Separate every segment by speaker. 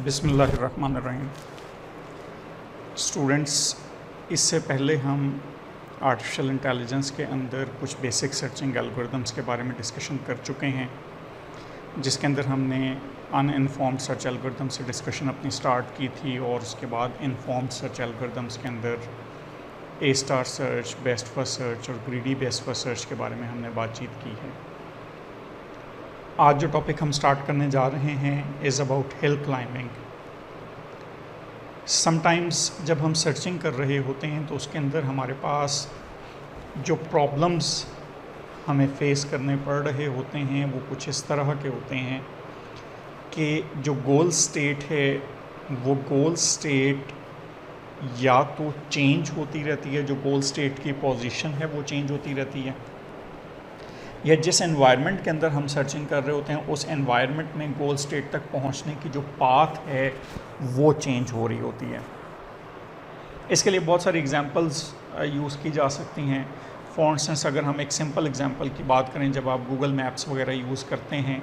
Speaker 1: बिस्मिल्लाहिर्रहमानिर्रहीम। स्टूडेंट्स, इससे पहले हम आर्टिफिशियल इंटेलिजेंस के अंदर कुछ बेसिक सर्चिंग एल्गोरिदम्स के बारे में डिस्कशन कर चुके हैं, जिसके अंदर हमने अनइन्फॉर्म्ड सर्च एल्गोरिदम से डिस्कशन अपनी स्टार्ट की थी और उसके बाद इन्फॉर्म्ड सर्च एल्गोरिदम्स के अंदर A star search, best first search और ग्रीडी बेस्ट फर्स्ट सर्च के बारे में हमने बातचीत की है। आज जो टॉपिक हम स्टार्ट करने जा रहे हैं is about hill climbing. Sometimes जब हम सर्चिंग कर रहे होते हैं तो उसके अंदर हमारे पास जो प्रॉब्लम्स हमें फेस करने पड़ रहे होते हैं वो कुछ इस तरह के होते हैं कि जो गोल स्टेट है वो गोल स्टेट या तो चेंज होती रहती है, जो गोल स्टेट की पोजीशन है वो चेंज होती रहती है, या जिस एनवायरनमेंट के अंदर हम सर्चिंग कर रहे होते हैं उस एनवायरनमेंट में गोल स्टेट तक पहुंचने की जो पाथ है वो चेंज हो रही होती है। इसके लिए बहुत सारी एग्जांपल्स यूज़ की जा सकती हैं। फॉर इंस्टेंस अगर हम एक सिंपल एग्जांपल की बात करें, जब आप गूगल मैप्स वगैरह यूज़ करते हैं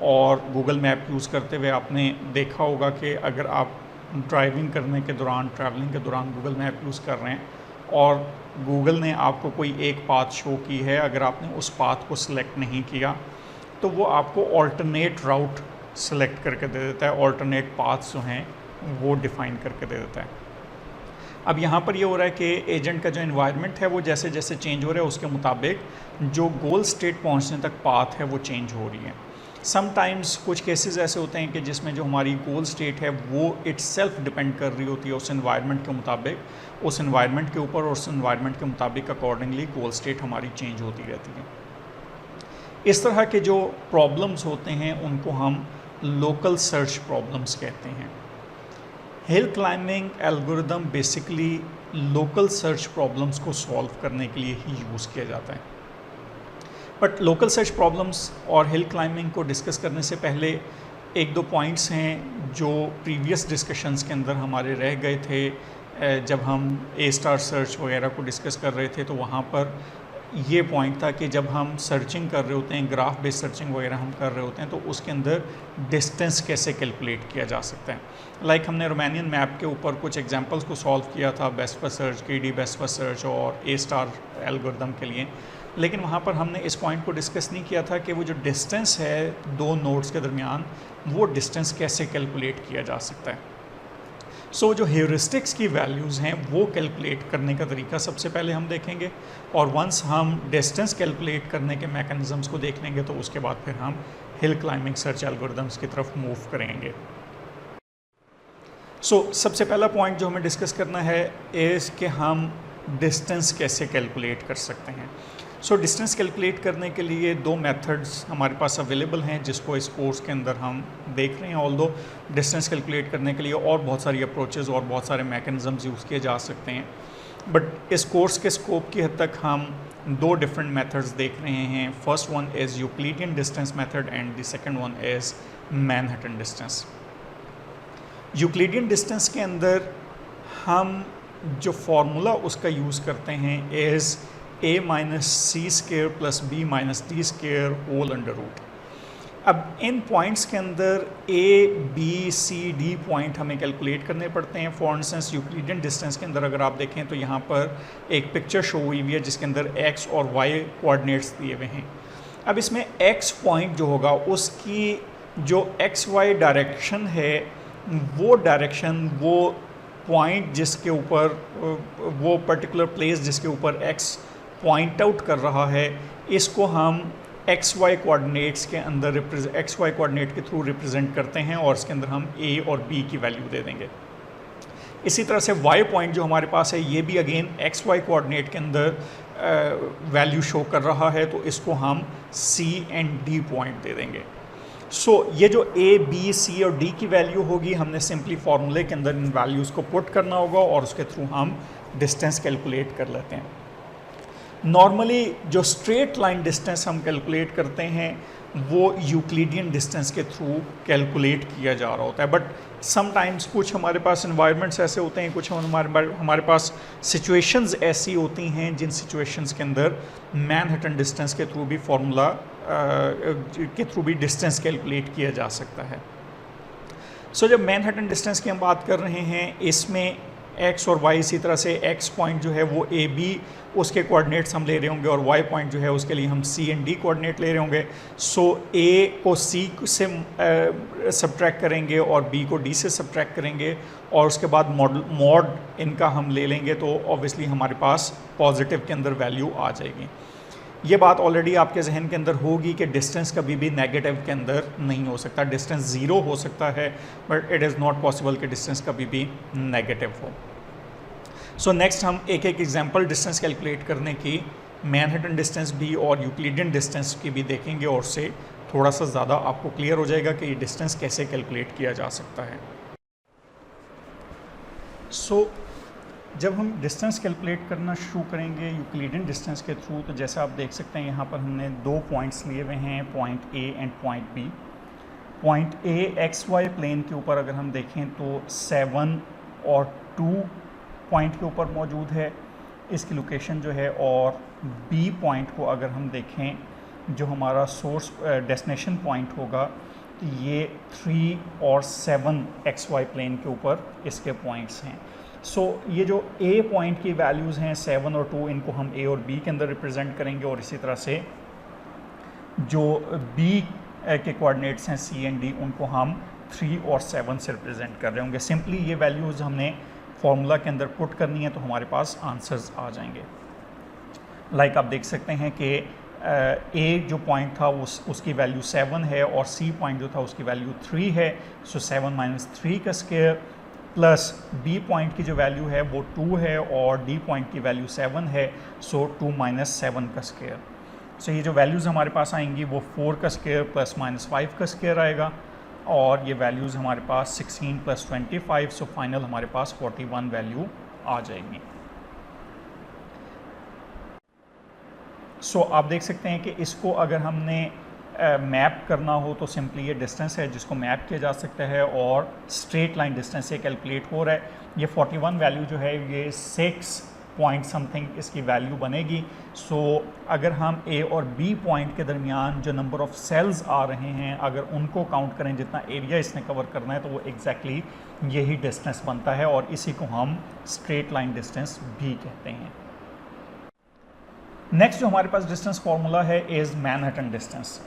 Speaker 1: और गूगल मैप यूज़ करते हुए आपने देखा होगा कि अगर आप ड्राइविंग करने के दौरान, ट्रैवलिंग के दौरान गूगल मैप यूज़ कर रहे हैं और गूगल ने आपको कोई एक पाथ शो की है, अगर आपने उस पाथ को सिलेक्ट नहीं किया तो वो आपको ऑल्टरनेट राउट सेलेक्ट करके दे देता है, ऑल्टरनेट पाथ्स जो हैं वो डिफ़ाइन करके दे देता है। अब यहाँ पर ये हो रहा है कि एजेंट का जो एनवायरनमेंट है वो जैसे जैसे चेंज हो रहा है उसके मुताबिक जो गोल स्टेट पहुँचने तक पाथ है वो चेंज हो रही है। समटाइम्स कुछ केसेस ऐसे होते हैं कि जिसमें जो हमारी गोल स्टेट है वो इटसेल्फ डिपेंड कर रही होती है उस एनवायरनमेंट के मुताबिक, उस एनवायरनमेंट के ऊपर और उस एनवायरनमेंट के मुताबिक अकॉर्डिंगली गोल स्टेट हमारी चेंज होती रहती है। इस तरह के जो प्रॉब्लम्स होते हैं उनको हम लोकल सर्च प्रॉब्लम्स कहते हैं। Hill climbing algorithm basically local search problems को सॉल्व करने के लिए ही यूज़ किया जाता है। बट लोकल सर्च प्रॉब्लम्स और हिल क्लाइंबिंग को डिस्कस करने से पहले एक दो पॉइंट्स हैं जो प्रीवियस डिस्कशंस के अंदर हमारे रह गए थे। जब हम ए स्टार सर्च वगैरह को डिस्कस कर रहे थे तो वहाँ पर ये पॉइंट था कि जब हम सर्चिंग कर रहे होते हैं, ग्राफ बेस्ड सर्चिंग वगैरह हम कर रहे होते हैं, तो उसके अंदर डिस्टेंस कैसे कैलकुलेट किया जा सकता है। लाइक हमने रोमानियन मैप के ऊपर कुछ एग्जांपल्स को सॉल्व किया था, best first search, greedy best first search और ए स्टार एल्गोरिदम के लिए, लेकिन वहाँ पर हमने इस पॉइंट को डिस्कस नहीं किया था कि वो जो डिस्टेंस है दो नोड्स के दरमियान, वो डिस्टेंस कैसे कैलकुलेट किया जा सकता है। सो जो हेuristics की वैल्यूज़ हैं वो कैलकुलेट करने का तरीका सबसे पहले हम देखेंगे, और वंस हम डिस्टेंस कैलकुलेट करने के मैकेनिज़म्स को देख लेंगे तो उसके बाद फिर हम हिल क्लाइंबिंग सर्च एल्गोरिदम्स की तरफ मूव करेंगे। सबसे पहला पॉइंट जो हमें डिस्कस करना है इज़ कि हम डिस्टेंस कैसे कैलकुलेट कर सकते हैं। डिस्टेंस कैलकुलेट करने के लिए दो मेथड्स हमारे पास अवेलेबल हैं जिसको इस कोर्स के अंदर हम देख रहे हैं। ऑल्दो डिस्टेंस कैलकुलेट करने के लिए और बहुत सारी अप्रोचेज़ और बहुत सारे मैकेनिज़म्स यूज़ किए जा सकते हैं, बट इस कोर्स के स्कोप की हद तक हम दो डिफरेंट मेथड्स देख रहे हैं। First one is Euclidean distance method and the second one is Manhattan distance. Euclidean distance के अंदर हम जो फार्मूला उसका यूज़ करते हैं is a minus C square plus b minus D square whole under root. अब इन पॉइंट्स के अंदर a, b, c, d point हमें कैलकुलेट करने पड़ते हैं। फॉर इंस्टेंस यूक्लिडियन डिस्टेंस के अंदर अगर आप देखें तो यहाँ पर एक पिक्चर शो हुई हुई है जिसके अंदर x और y कोऑर्डिनेट्स दिए हुए हैं। अब इसमें x पॉइंट जो होगा उसकी जो xy डायरेक्शन है वो डायरेक्शन, वो पॉइंट जिसके ऊपर, वो पर्टिकुलर प्लेस जिसके ऊपर x पॉइंट आउट कर रहा है, इसको हम एक्स वाई कोऑर्डिनेट्स के अंदर एक्स वाई कोऑर्डिनेट के थ्रू रिप्रेजेंट करते हैं और इसके अंदर हम ए और बी की वैल्यू दे देंगे। इसी तरह से वाई पॉइंट जो हमारे पास है ये भी अगेन एक्स वाई कोऑर्डिनेट के अंदर वैल्यू शो कर रहा है, तो इसको हम सी एंड डी पॉइंट दे देंगे। ये जो ए, बी, सी और डी की वैल्यू होगी, हमने सिंपली फार्मूले के अंदर इन वैल्यूज़ को पुट करना होगा और उसके थ्रू हम डिस्टेंस कैलकुलेट कर लेते हैं। नॉर्मली जो स्ट्रेट लाइन डिस्टेंस हम कैलकुलेट करते हैं वो यूक्लिडियन डिस्टेंस के थ्रू कैलकुलेट किया जा रहा होता है, बट समटाइम्स कुछ हमारे पास इन्वायरमेंट्स ऐसे होते हैं, कुछ हमारे पास सिचुएशंस ऐसी होती हैं जिन सिचुएशंस के अंदर मैनहट्टन डिस्टेंस के थ्रू भी फार्मूला के थ्रू भी डिस्टेंस कैलकुलेट किया जा सकता है। सो जब मैनहट्टन डिस्टेंस की हम बात कर रहे हैं, इसमें x और y इसी तरह से x पॉइंट जो है वो ए बी उसके कोऑर्डिनेट्स हम ले रहे होंगे और y पॉइंट जो है उसके लिए हम c एंड d कोऑर्डिनेट ले रहे होंगे। सो a को c से सब्ट्रैक्ट करेंगे और b को d से सब्ट्रैक्ट करेंगे और उसके बाद मॉड इनका हम ले लेंगे, तो ऑब्वियसली हमारे पास पॉजिटिव के अंदर वैल्यू आ जाएगी। ये बात ऑलरेडी आपके जहन के अंदर होगी कि डिस्टेंस कभी भी नेगेटिव के अंदर नहीं हो सकता, डिस्टेंस ज़ीरो हो सकता है but it is not possible कि डिस्टेंस कभी भी नेगेटिव हो। सो नेक्स्ट हम एक एक एग्जांपल डिस्टेंस कैलकुलेट करने की मैनहट्टन डिस्टेंस भी और यूक्लिडियन डिस्टेंस की भी देखेंगे और उससे थोड़ा सा ज़्यादा आपको क्लियर हो जाएगा कि ये डिस्टेंस कैसे कैलकुलेट किया जा सकता है। सो जब हम डिस्टेंस कैलकुलेट करना शुरू करेंगे यूक्लिडियन डिस्टेंस के थ्रू, तो जैसा आप देख सकते हैं यहाँ पर हमने दो पॉइंट्स लिए हुए हैं, point A and point B. Point A X Y plane के ऊपर अगर हम देखें तो 7 और 2 पॉइंट के ऊपर मौजूद है इसकी लोकेशन जो है, और बी पॉइंट को अगर हम देखें जो हमारा सोर्स डेस्टिनेशन पॉइंट होगा, तो ये 3 और 7 एक्स वाई प्लेन के ऊपर इसके पॉइंट्स हैं। सो ये जो ए पॉइंट की वैल्यूज़ हैं 7 और 2, इनको हम ए और बी के अंदर रिप्रेजेंट करेंगे और इसी तरह से जो बी के कोऑर्डिनेट्स हैं सी एंड डी, उनको हम 3 और 7 से रिप्रेजेंट कर रहे होंगे। सिंपली ये वैल्यूज़ हमने फार्मूला के अंदर पुट करनी है तो हमारे पास आंसर्स आ जाएंगे। लाइक आप देख सकते हैं कि ए जो पॉइंट था उसकी वैल्यू 7 है और सी पॉइंट जो था उसकी वैल्यू 3 है। सो 7 - 3 का स्क्वायर प्लस बी पॉइंट की जो वैल्यू है वो 2 है और डी पॉइंट की वैल्यू 7 है। सो 2 - 7 का स्क्वायर। सो ये जो वैल्यूज़ हमारे पास आएंगी वो 4 का स्क्वायर प्लस -5 का स्क्वायर आएगा और ये वैल्यूज़ हमारे पास 16 + 25। सो फाइनल हमारे पास 41 वैल्यू आ जाएगी। सो आप देख सकते हैं कि इसको अगर हमने मैप करना हो तो सिंपली ये डिस्टेंस है जिसको मैप किया जा सकता है और स्ट्रेट लाइन डिस्टेंस से कैलकुलेट हो रहा है। ये 41 वैल्यू जो है ये 6 पॉइंट समथिंग इसकी वैल्यू बनेगी। सो अगर हम ए और बी पॉइंट के दरमियान जो नंबर ऑफ़ सेल्स आ रहे हैं अगर उनको काउंट करें, जितना एरिया इसने कवर करना है, तो वो एग्जैक्टली यही डिस्टेंस बनता है और इसी को हम स्ट्रेट लाइन डिस्टेंस भी कहते हैं। नेक्स्ट जो हमारे पास डिस्टेंस फार्मूला है is Manhattan distance.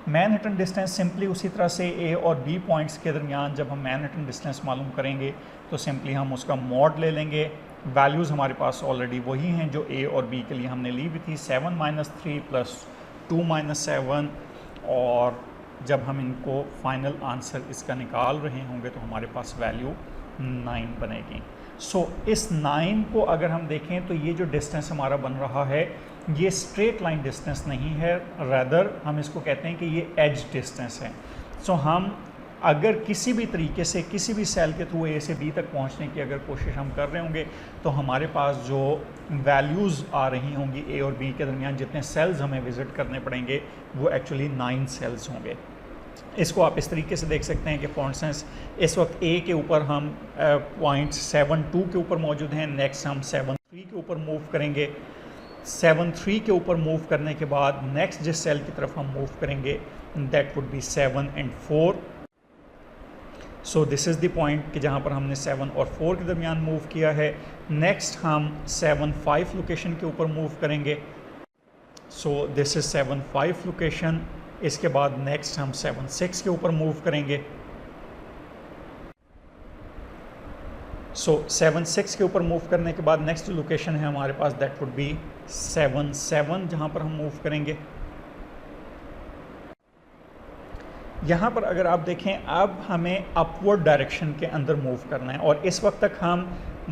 Speaker 1: Manhattan distance simply उसी तरह से ए और बी पॉइंट्स के दरमियान जब हम मैनहट्टन डिस्टेंस मालूम करेंगे तो सिंपली हम उसका मॉड ले लेंगे। वैल्यूज़ हमारे पास ऑलरेडी वही हैं जो ए और बी के लिए हमने ली हुई थी, 7 - 3 + 2 - 7, और जब हम इनको फाइनल आंसर इसका निकाल रहे होंगे तो हमारे पास वैल्यू 9 बनेगी। सो इस 9 को अगर हम देखें तो ये जो डिस्टेंस हमारा बन रहा है ये स्ट्रेट लाइन डिस्टेंस नहीं है, रैदर हम इसको कहते हैं कि ये एज डिस्टेंस है। सो हम अगर किसी भी तरीके से किसी भी सेल के थ्रू ए से बी तक पहुंचने की अगर कोशिश हम कर रहे होंगे तो हमारे पास जो वैल्यूज़ आ रही होंगी ए और बी के दरमियान, जितने सेल्स हमें विज़िट करने पड़ेंगे वो एक्चुअली 9 सेल्स होंगे। इसको आप इस तरीके से देख सकते हैं कि फॉर इंस्टेंस इस वक्त ए के ऊपर हम पॉइंट 7.2 के ऊपर मौजूद हैं। नेक्स्ट हम 7.3 के ऊपर मूव करेंगे। 7.3 के ऊपर मूव करने के बाद नेक्स्ट जिस सेल की तरफ हम मूव करेंगे that would be 7 and 4। So this is the point कि जहाँ पर हमने 7 और 4 के दरमियान मूव किया है। नेक्स्ट हम 7.5 लोकेशन के ऊपर मूव करेंगे। So this is 7.5 location. इसके बाद नेक्स्ट हम 7.6 के ऊपर मूव करेंगे। सो 7.6 के ऊपर मूव करने के बाद नेक्स्ट लोकेशन है हमारे पास दैट वुड बी 7.7 जहाँ पर हम मूव करेंगे। यहाँ पर अगर आप देखें अब हमें अपवर्ड डायरेक्शन के अंदर मूव करना है और इस वक्त तक हम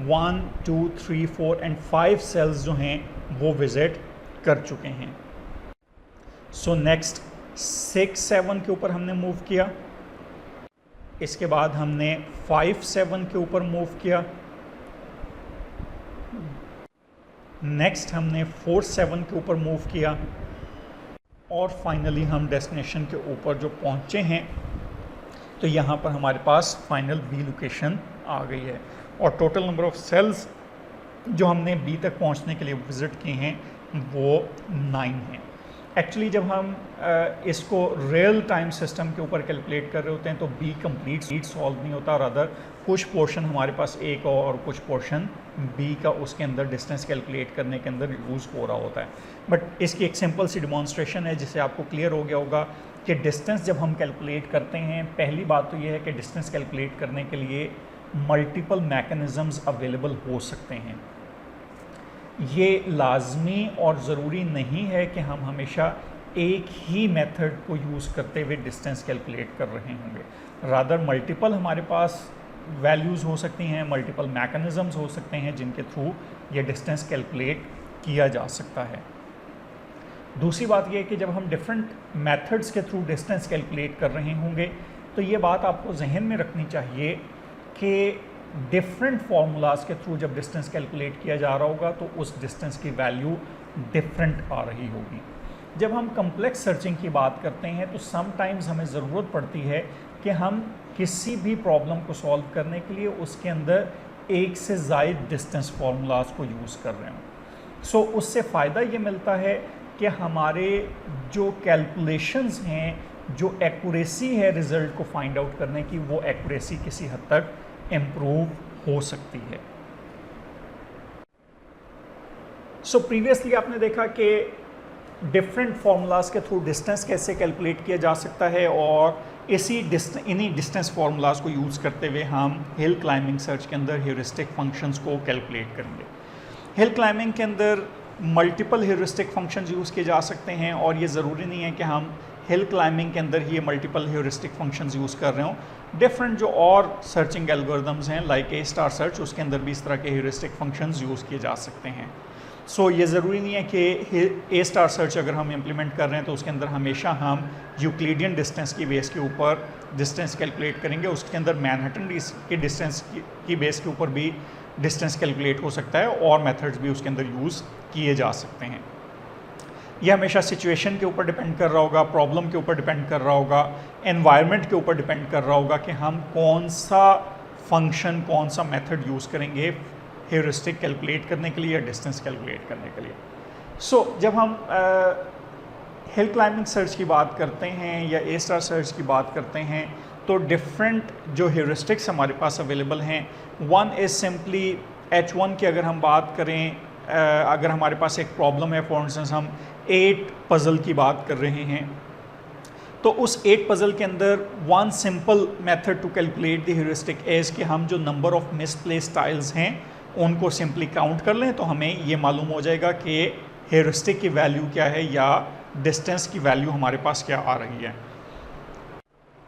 Speaker 1: 1, 2, 3, 4 and 5 सेल्स जो हैं वो विज़िट कर चुके हैं। सो नेक्स्ट 6, 7 के ऊपर हमने मूव किया। इसके बाद हमने 5, 7 के ऊपर मूव किया। नेक्स्ट हमने 4, 7 के ऊपर मूव किया और फाइनली हम डेस्टिनेशन के ऊपर जो पहुंचे हैं तो यहाँ पर हमारे पास फाइनल बी लोकेशन आ गई है और टोटल नंबर ऑफ़ सेल्स जो हमने बी तक पहुँचने के लिए विज़िट किए हैं वो 9 हैं। एक्चुअली जब हम इसको रियल टाइम सिस्टम के ऊपर कैलकुलेट कर रहे होते हैं तो बी कंप्लीट सॉल्व नहीं होता, रादर कुछ पोर्शन हमारे पास ए का और कुछ पोर्शन बी का उसके अंदर डिस्टेंस कैलकुलेट करने के अंदर यूज़ हो रहा होता है। बट इसकी एक सिंपल सी डिमॉन्स्ट्रेशन है जिससे आपको क्लियर हो गया होगा कि डिस्टेंस जब हम कैलकुलेट करते हैं, पहली बात तो ये है कि डिस्टेंस कैलकुलेट करने के लिए मल्टीपल मैकेनिज़म्स अवेलेबल हो सकते हैं। ये लाजमी और ज़रूरी नहीं है कि हम हमेशा एक ही मेथड को यूज़ करते हुए डिस्टेंस कैलकुलेट कर रहे होंगे, रादर मल्टीपल हमारे पास वैल्यूज़ हो सकती हैं, मल्टीपल मैकेनिज़म्स हो सकते हैं जिनके थ्रू ये डिस्टेंस कैलकुलेट किया जा सकता है। दूसरी बात ये है कि जब हम डिफरेंट मेथड्स के थ्रू डिस्टेंस कैलकुलेट कर रहे होंगे तो ये बात आपको जहन में रखनी चाहिए कि डिफरेंट फार्मूलाज के थ्रू जब डिस्टेंस कैलकुलेट किया जा रहा होगा तो उस डिस्टेंस की वैल्यू डिफरेंट आ रही होगी। जब हम कम्प्लेक्स सर्चिंग की बात करते हैं तो समटाइम्स हमें ज़रूरत पड़ती है कि हम किसी भी प्रॉब्लम को सॉल्व करने के लिए उसके अंदर एक से ज़ायद डिस्टेंस फार्मूलाज को यूज़ कर रहे हों। सो उससे फ़ायदा ये मिलता है कि हमारे जो कैलकुलेशंस हैं, जो एक्यूरेसी है रिज़ल्ट को फाइंड आउट करने की, वो एक्यूरेसी किसी हद तक इम्प्रूव हो सकती है। सो प्रीवियसली आपने देखा कि डिफरेंट फार्मूलाज के थ्रू डिस्टेंस कैसे कैलकुलेट किया जा सकता है और इन्हीं डिस्टेंस फार्मूलाज को यूज़ करते हुए हम हिल क्लाइंबिंग सर्च के अंदर ह्यूरिस्टिक फंक्शंस को कैलकुलेट करेंगे। हिल क्लाइंबिंग के अंदर मल्टीपल ह्यूरिस्टिक फंक्शंस यूज़ किए जा सकते हैं और ये ज़रूरी नहीं है कि हम हिल क्लाइंबिंग के अंदर ही ये मल्टीपल ह्यूरिस्टिक फंक्शंस यूज़ कर रहे हों। डिफरेंट जो और सर्चिंग एल्गोरिदम्स हैं लाइक ए स्टार सर्च, उसके अंदर भी इस तरह के ह्यूरिस्टिक फंक्शंस यूज़ किए जा सकते हैं। सो ये ज़रूरी नहीं है कि ए स्टार सर्च अगर हम इम्प्लीमेंट कर रहे हैं तो उसके अंदर हमेशा हम यूक्लिडियन डिस्टेंस की बेस के ऊपर डिस्टेंस कैलकुलेट करेंगे। उसके अंदर मैनहट्टन की डिस्टेंस की बेस के ऊपर भी डिस्टेंस कैलकुलेट हो सकता है और मेथड्स भी उसके अंदर यूज़ किए जा सकते हैं। यह हमेशा सिचुएशन के ऊपर डिपेंड कर रहा होगा, प्रॉब्लम के ऊपर डिपेंड कर रहा होगा, एनवायरनमेंट के ऊपर डिपेंड कर रहा होगा कि हम कौन सा फंक्शन, कौन सा मेथड यूज़ करेंगे ह्यूरिस्टिक कैलकुलेट करने के लिए या डिस्टेंस कैलकुलेट करने के लिए। सो जब हम हिल क्लाइंबिंग सर्च की बात करते हैं या ए स्टार सर्च की बात करते हैं तो डिफरेंट जो ह्यूरिस्टिक्स हमारे पास अवेलेबल हैं, वन इज़ सिंपली H1 की अगर हम बात करें, अगर हमारे पास एक प्रॉब्लम है, फॉर इंस्टेंस हम 8 पज़ल की बात कर रहे हैं तो उस 8 पज़ल के अंदर one simple method to calculate the heuristic is कि हम जो नंबर ऑफ मिसप्लेस्ड टाइल्स हैं उनको सिंपली काउंट कर लें तो हमें ये मालूम हो जाएगा कि ह्यूरिस्टिक की वैल्यू क्या है या डिस्टेंस की वैल्यू हमारे पास क्या आ रही है।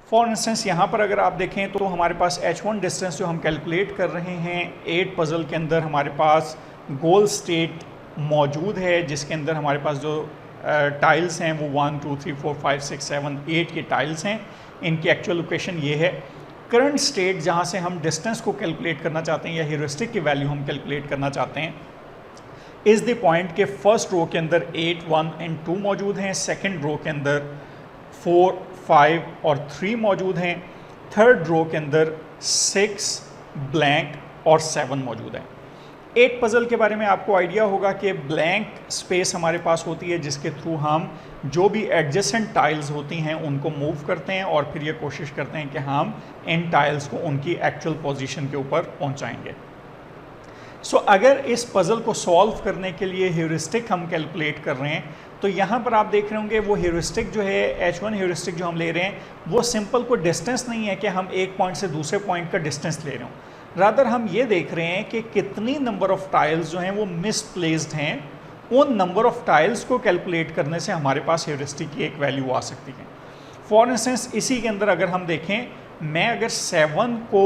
Speaker 1: फॉर इंस्टेंस यहाँ पर अगर आप देखें तो हमारे पास H1 डिस्टेंस जो हम कैलकुलेट कर रहे हैं 8 पज़ल के अंदर हमारे पास गोल स्टेट मौजूद है जिसके अंदर हमारे पास जो टाइल्स हैं वो 1 2 3 4 5 6 7 8 के टाइल्स हैं। इनकी एक्चुअल लोकेशन ये है। करंट स्टेट जहाँ से हम डिस्टेंस को कैलकुलेट करना चाहते हैं या ह्यूरिस्टिक की वैल्यू हम कैलकुलेट करना चाहते हैं इज़ द पॉइंट के फर्स्ट रो के अंदर 8 1 एंड 2 मौजूद हैं, सेकंड रो के अंदर 4 5 और 3 मौजूद हैं, थर्ड रो के अंदर 6 ब्लैंक और 7 मौजूद हैं। 8 पज़ल के बारे में आपको आइडिया होगा कि ब्लैंक स्पेस हमारे पास होती है जिसके थ्रू हम जो भी एडजेसेंट टाइल्स होती हैं उनको मूव करते हैं और फिर ये कोशिश करते हैं कि हम इन टाइल्स को उनकी एक्चुअल पोजीशन के ऊपर पहुंचाएंगे। सो अगर इस पज़ल को सॉल्व करने के लिए ह्यूरिस्टिक हम कैलकुलेट कर रहे हैं तो यहाँ पर आप देख रहे होंगे वो ह्यूरिस्टिक जो है H1 ह्यूरिस्टिक जो हम ले रहे हैं वो सिंपल कोई डिस्टेंस नहीं है कि हम एक पॉइंट से दूसरे पॉइंट का डिस्टेंस ले रहे हों, रादर हम ये देख रहे हैं कि कितनी नंबर ऑफ़ टाइल्स जो हैं वो मिसप्लेस्ड हैं। उन नंबर ऑफ़ टाइल्स को कैलकुलेट करने से हमारे पास ह्यूरिस्टिक की एक वैल्यू आ सकती है। फॉर इंस्टेंस इसी के अंदर अगर हम देखें, मैं अगर 7 को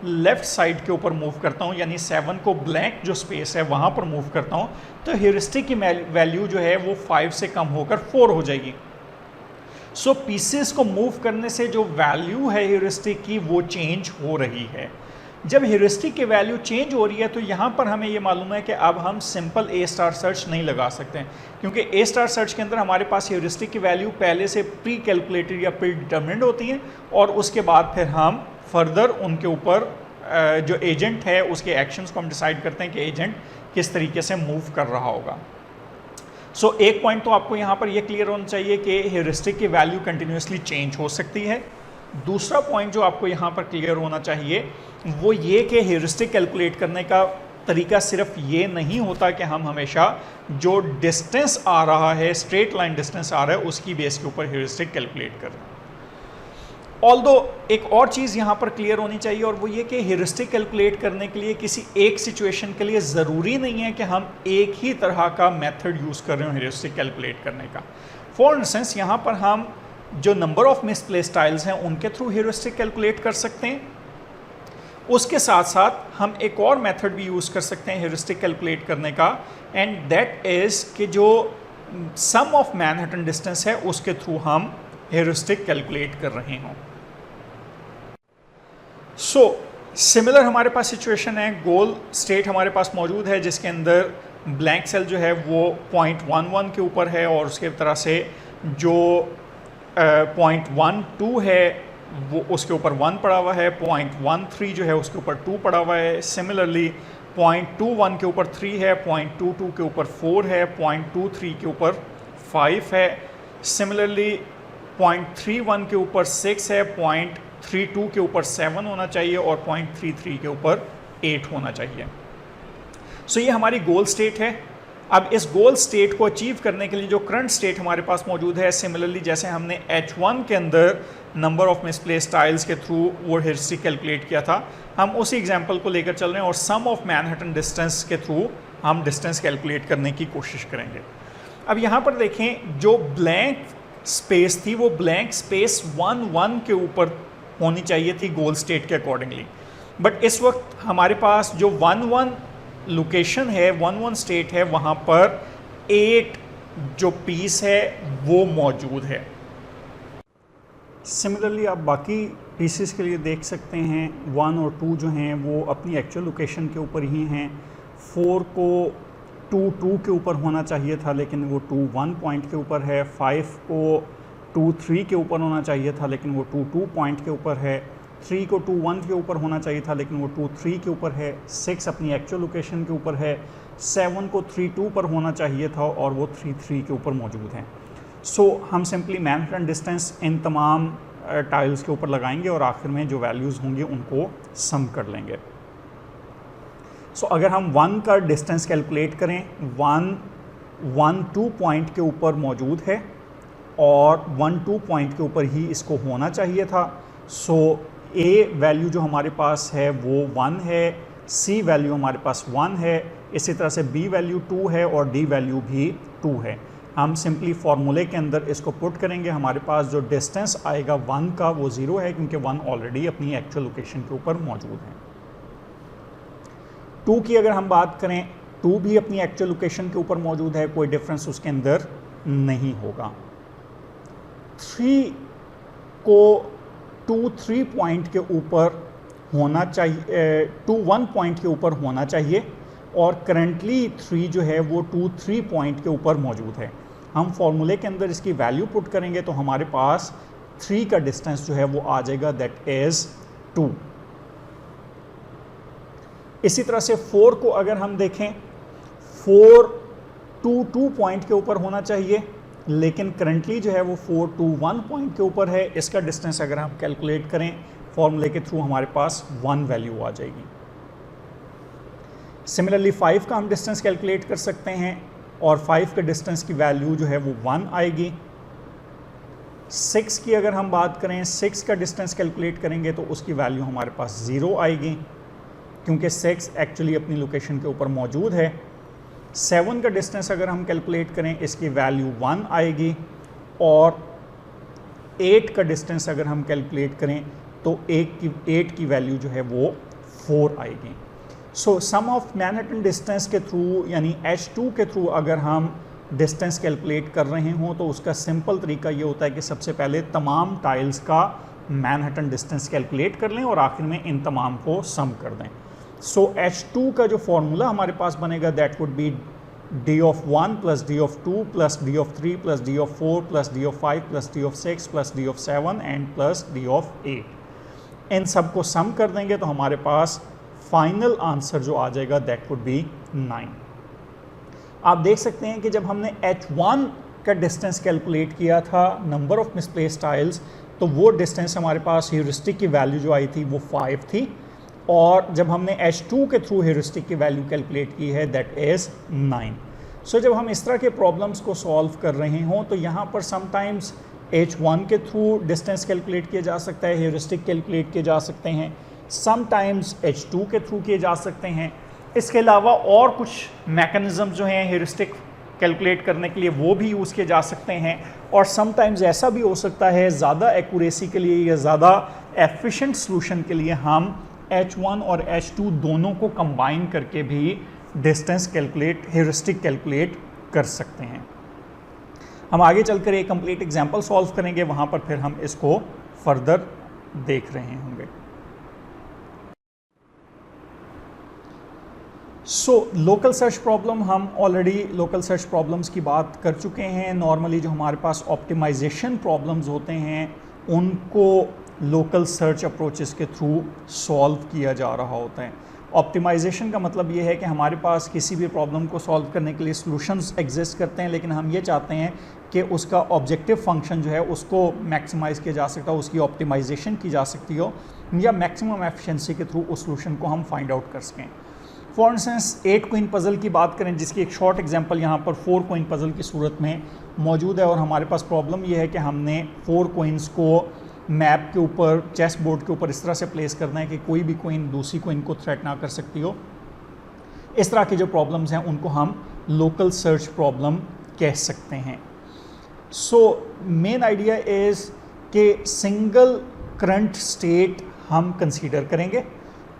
Speaker 1: लेफ़्ट साइड के ऊपर मूव करता हूँ यानी 7 को ब्लैंक जो स्पेस है वहाँ पर मूव करता हूँ तो ह्यूरिस्टिक की वैल्यू जो है वो 5 से कम होकर 4 हो जाएगी। सो पीसेस को मूव करने से जो वैल्यू है ह्यूरिस्टिक की वो चेंज हो रही है। जब ह्यूरिस्टिक की वैल्यू चेंज हो रही है तो यहाँ पर हमें ये मालूम है कि अब हम सिंपल ए स्टार सर्च नहीं लगा सकते हैं क्योंकि ए स्टार सर्च के अंदर हमारे पास ह्यूरिस्टिक की वैल्यू पहले से प्री कैलकुलेटेड या प्री डिटर्मिन्ड होती हैं और उसके बाद फिर हम फर्दर उनके ऊपर जो एजेंट है उसके एक्शंस को हम डिसाइड करते हैं कि एजेंट किस तरीके से मूव कर रहा होगा। सो एक पॉइंट तो आपको यहाँ पर ये क्लियर होना चाहिए कि हेरिस्टिक की वैल्यू कंटिन्यूसली चेंज हो सकती है। दूसरा पॉइंट जो आपको यहाँ पर क्लियर होना चाहिए वो ये कि हेरिस्टिक कैलकुलेट करने का तरीका सिर्फ ये नहीं होता कि हम हमेशा जो डिस्टेंस आ रहा है, स्ट्रेट लाइन डिस्टेंस आ रहा है, उसकी बेस के ऊपर हेरिस्टिक कैलकुलेट कर रहे हैं। ऑल्दो एक और चीज़ यहाँ पर क्लियर होनी चाहिए और वो ये कि हेरिस्टिक कैलकुलेट करने के लिए किसी एक सिचुएशन के लिए ज़रूरी नहीं है कि हम एक ही तरह का मेथड यूज़ कर रहे हो हेरिस्टिक कैलकुलेट करने का। फॉर इंस्टेंस यहाँ पर हम जो नंबर ऑफ मिसप्लेस्ड टाइल्स हैं उनके थ्रू हेरिस्टिक कैलकुलेट कर सकते हैं। उसके साथ साथ हम एक और मेथड भी यूज़ कर सकते हैं हेरिस्टिक कैलकुलेट करने का, एंड दैट इज़ कि जो सम ऑफ मैनहट्टन डिस्टेंस है उसके थ्रू हम हेरिस्टिक कैलकुलेट कर रहे हों। सो सिमिलर हमारे पास सिचुएशन है, गोल स्टेट हमारे पास मौजूद है जिसके अंदर ब्लैंक सेल जो है वो 0.11 के ऊपर है और उसके तरह से जो 0.12 है वो उसके ऊपर 1 पड़ा हुआ है, 0.13 जो है उसके ऊपर 2 पड़ा हुआ है। सिमिलरली 0.21 के ऊपर 3 है, 0.22 के ऊपर 4 है, 0.23 के ऊपर 5 है। सिमिलरली 0.31 के ऊपर 6 है, 0.32 के ऊपर 7 होना चाहिए और 0.33 के ऊपर 8 होना चाहिए। सो ये हमारी गोल स्टेट है। अब इस गोल स्टेट को अचीव करने के लिए जो करंट स्टेट हमारे पास मौजूद है, सिमिलरली जैसे हमने H1 के अंदर नंबर ऑफ मिसप्लेस्ड टाइल्स के थ्रू वो हेरिस्टिक कैलकुलेट किया था, हम उसी एग्जांपल को लेकर चल रहे हैं और सम ऑफ मैनहट्टन डिस्टेंस के थ्रू हम डिस्टेंस कैलकुलेट करने की कोशिश करेंगे। अब यहाँ पर देखें, जो ब्लैंक स्पेस थी वो ब्लैंक स्पेस 1 के ऊपर होनी चाहिए थी गोल स्टेट के अकॉर्डिंगली, बट इस वक्त हमारे पास जो 1 लोकेशन है, 1 स्टेट है, वहाँ पर 8 जो पीस है वो मौजूद है। सिमिलरली आप बाकी पीसेस के लिए देख सकते हैं 1 और 2 जो हैं वो अपनी एक्चुअल लोकेशन के ऊपर ही हैं। 4 को 2 के ऊपर होना चाहिए था लेकिन वो 2 1 पॉइंट के ऊपर है। 5 को 2 3 के ऊपर होना चाहिए था लेकिन वो 2 पॉइंट के ऊपर है। 3 को 2 1 के ऊपर होना चाहिए था लेकिन वो 2 3 के ऊपर है। 6 अपनी एक्चुअल लोकेशन के ऊपर है। 7 को 3 2 पर होना चाहिए था और वो 3 3 के ऊपर मौजूद हैं। सो हम सिंपली मैनहट्टन डिस्टेंस इन तमाम टाइल्स के ऊपर लगाएंगे और आखिर में जो वैल्यूज़ होंगी उनको सम कर लेंगे। सो अगर हम 1 का डिस्टेंस कैलकुलेट करें, 1 2 पॉइंट के ऊपर मौजूद है और 1 2 पॉइंट के ऊपर ही इसको होना चाहिए था। सो ए वैल्यू जो हमारे पास है वो 1 है, सी वैल्यू हमारे पास 1 है, इसी तरह से बी वैल्यू 2 है और डी वैल्यू भी 2 है। हम सिंपली फार्मूले के अंदर इसको पुट करेंगे, हमारे पास जो डिस्टेंस आएगा 1 का वो 0 है क्योंकि 1 ऑलरेडी अपनी एक्चुअल लोकेशन के ऊपर मौजूद है। 2 की अगर हम बात करें, 2 भी अपनी एक्चुअल लोकेशन के ऊपर मौजूद है, कोई डिफरेंस उसके अंदर नहीं होगा। 3 को 2 3 पॉइंट के ऊपर होना चाहिए, 2 1 पॉइंट के ऊपर होना चाहिए और करंटली 3 जो है वो 2 3 पॉइंट के ऊपर मौजूद है। हम फॉर्मूले के अंदर इसकी वैल्यू पुट करेंगे तो हमारे पास 3 का डिस्टेंस जो है वो आ जाएगा, दैट इज़ 2। इसी तरह से 4 को अगर हम देखें, 4 2 पॉइंट के ऊपर होना चाहिए लेकिन करंटली जो है वो 4 2 1 पॉइंट के ऊपर है। इसका डिस्टेंस अगर हम कैलकुलेट करें फॉर्मूले के थ्रू हमारे पास 1 वैल्यू आ जाएगी। सिमिलरली 5 का हम डिस्टेंस कैलकुलेट कर सकते हैं और 5 के डिस्टेंस की वैल्यू जो है वो 1 आएगी। 6 की अगर हम बात करें, 6 का डिस्टेंस कैलकुलेट करेंगे तो उसकी वैल्यू हमारे पास 0 आएगी क्योंकि 6 एक्चुअली अपनी लोकेशन के ऊपर मौजूद है। 7 का डिस्टेंस अगर हम कैलकुलेट करें इसकी वैल्यू 1 आएगी और 8 का डिस्टेंस अगर हम कैलकुलेट करें तो 8 की वैल्यू जो है वो 4 आएगी। सो सम ऑफ मैनहट्टन डिस्टेंस के थ्रू यानी H2 के थ्रू अगर हम डिस्टेंस कैलकुलेट कर रहे हों तो उसका सिंपल तरीका ये होता है कि सबसे पहले तमाम टाइल्स का मैनहट्टन डिस्टेंस कैलकुलेट कर लें और आखिर में इन तमाम को सम कर दें। सो H2 का जो फॉर्मूला हमारे पास बनेगा that would be d of 1 plus d of 2 plus d of 3 plus d of 4 plus d of 5 plus d of 6 plus d of 7 and plus d of 8। इन सब को सम कर देंगे तो हमारे पास फाइनल आंसर जो आ जाएगा दैट वुड बी 9। आप देख सकते हैं कि जब हमने H1 का डिस्टेंस कैलकुलेट किया था नंबर ऑफ मिसप्लेस्ड टाइल्स, तो वो डिस्टेंस हमारे पास ह्यूरिस्टिक की वैल्यू जो आई थी वो 5 थी, और जब हमने H2 के थ्रू ह्यूरिस्टिक की वैल्यू कैलकुलेट की है दैट इज़ 9। सो जब हम इस तरह के प्रॉब्लम्स को सॉल्व कर रहे हों तो यहाँ पर समटाइम्स H1 के थ्रू डिस्टेंस कैलकुलेट किया जा सकता है, ह्यूरिस्टिक कैलकुलेट किए जा सकते हैं, समटाइम्स H2 के थ्रू किए जा सकते हैं। इसके अलावा और कुछ मैकेनिज़्म जो हैं ह्यूरिस्टिक कैलकुलेट करने के लिए वो भी यूज़ किए जा सकते हैं, और समटाइम्स ऐसा भी हो सकता है ज़्यादा एक्यूरेसी के लिए या ज़्यादा एफिशिएंट सॉल्यूशन के लिए हम H1 और H2 दोनों को कंबाइन करके भी डिस्टेंस कैलकुलेट, ह्यूरिस्टिक कैलकुलेट कर सकते हैं। हम आगे चलकर एक कंप्लीट एग्जांपल सॉल्व करेंगे, वहाँ पर फिर हम इसको फर्दर देख रहे होंगे। लोकल सर्च प्रॉब्लम, हम ऑलरेडी लोकल सर्च प्रॉब्लम्स की बात कर चुके हैं। नॉर्मली जो हमारे पास ऑप्टिमाइजेशन प्रॉब्लम्स होते हैं उनको लोकल सर्च अप्रोचेस के थ्रू सॉल्व किया जा रहा होता है। ऑप्टिमाइजेशन का मतलब ये है कि हमारे पास किसी भी प्रॉब्लम को सॉल्व करने के लिए सॉल्यूशंस एग्जिस्ट करते हैं, लेकिन हम ये चाहते हैं कि उसका ऑब्जेक्टिव फंक्शन जो है उसको मैक्सिमाइज़ किया जा सकता हो, उसकी ऑप्टिमाइजेशन की जा सकती हो, या मैक्सिमम एफिशिएंसी के थ्रू उस सॉल्यूशन को हम फाइंड आउट कर सकें। फॉर इंस्टेंस 8 कॉइन पज़ल की बात करें, जिसकी एक शॉर्ट एग्जांपल यहाँ पर 4 कॉइन पज़ल की सूरत में मौजूद है, और हमारे पास प्रॉब्लम ये है कि हमने 4 कॉइन्स को मैप के ऊपर, चेस बोर्ड के ऊपर इस तरह से प्लेस करना है कि कोई भी कॉइन दूसरी कॉइन को थ्रेट ना कर सकती हो। इस तरह की जो प्रॉब्लम्स हैं उनको हम लोकल सर्च प्रॉब्लम कह सकते हैं। मेन आइडिया इज़ कि सिंगल करंट स्टेट हम कंसीडर करेंगे,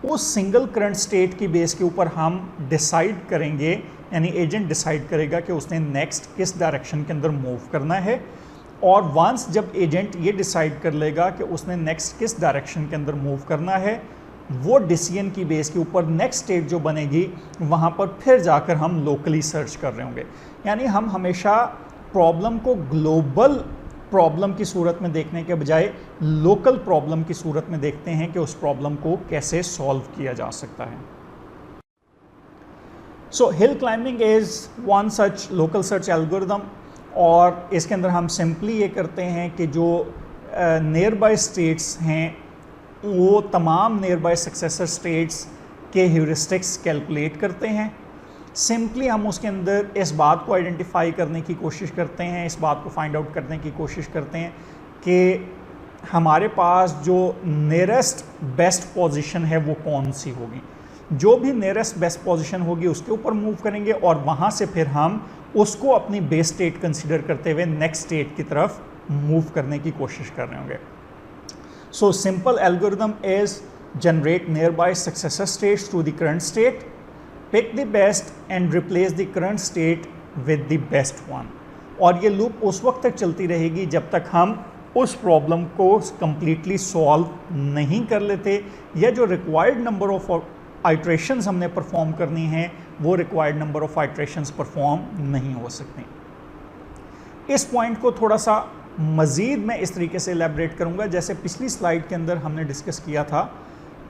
Speaker 1: उस सिंगल करंट स्टेट की बेस के ऊपर हम डिसाइड करेंगे, यानी एजेंट डिसाइड करेगा कि उसने नेक्स्ट किस डायरेक्शन के अंदर मूव करना है, और वंस जब एजेंट ये डिसाइड कर लेगा कि उसने नेक्स्ट किस डायरेक्शन के अंदर मूव करना है, वो डिसीजन की बेस के ऊपर नेक्स्ट स्टेट जो बनेगी वहाँ पर फिर जाकर हम लोकली सर्च कर रहे होंगे। यानी हम हमेशा प्रॉब्लम को ग्लोबल प्रॉब्लम की सूरत में देखने के बजाय लोकल प्रॉब्लम की सूरत में देखते हैं कि उस प्रॉब्लम को कैसे सॉल्व किया जा सकता है। Hill climbing is one such local search algorithm, और इसके अंदर हम सिंपली ये करते हैं कि जो नियर बाय स्टेट्स हैं वो तमाम नियर बाय सक्सेसर स्टेट्स के ह्यूरिस्टिक्स कैलकुलेट करते हैं। सिंपली हम उसके अंदर इस बात को आइडेंटिफाई करने की कोशिश करते हैं, इस बात को फाइंड आउट करने की कोशिश करते हैं कि हमारे पास जो नियरेस्ट बेस्ट पोजीशन है वो कौन सी होगी। जो भी नियरेस्ट बेस्ट पोजीशन होगी उसके ऊपर मूव करेंगे, और वहाँ से फिर हम उसको अपनी बेस स्टेट कंसीडर करते हुए नेक्स्ट स्टेट की तरफ मूव करने की कोशिश कर रहे होंगे। Simple algorithm is generate nearby successor states to the current state, pick the best and replace the current state with the best one. और ये लूप उस वक्त तक चलती रहेगी जब तक हम उस प्रॉब्लम को कंप्लीटली सॉल्व नहीं कर लेते, या जो रिक्वायर्ड नंबर ऑफ आइट्रेशंस हमने परफॉर्म करनी हैं वो required number of iterations perform नहीं हो सकती। इस पॉइंट को थोड़ा सा मज़ीद मैं इस तरीके से एलैबोरेट करूंगा, जैसे पिछली स्लाइड के अंदर हमने डिस्कस किया था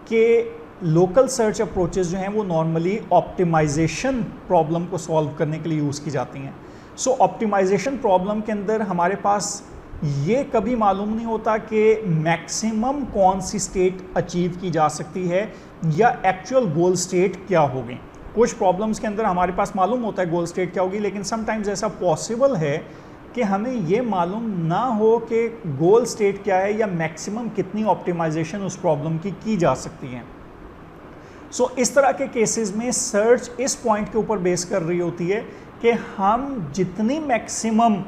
Speaker 1: कि लोकल सर्च अप्रोचेस जो हैं वो नॉर्मली ऑप्टिमाइजेशन प्रॉब्लम को सॉल्व करने के लिए यूज़ की जाती हैं। ऑप्टिमाइजेशन प्रॉब्लम के अंदर हमारे पास ये कभी मालूम नहीं होता कि मैक्सिमम कौन सी स्टेट अचीव की जा सकती है या एक्चुअल गोल स्टेट क्या होगी। कुछ प्रॉब्लम्स के अंदर हमारे पास मालूम होता है गोल स्टेट क्या होगी, लेकिन समटाइम्स ऐसा पॉसिबल है कि हमें ये मालूम ना हो कि गोल स्टेट क्या है या मैक्सिमम कितनी ऑप्टिमाइजेशन उस प्रॉब्लम की जा सकती है। इस तरह के केसेस में सर्च इस पॉइंट के ऊपर बेस कर रही होती है कि हम जितनी मैक्सिमम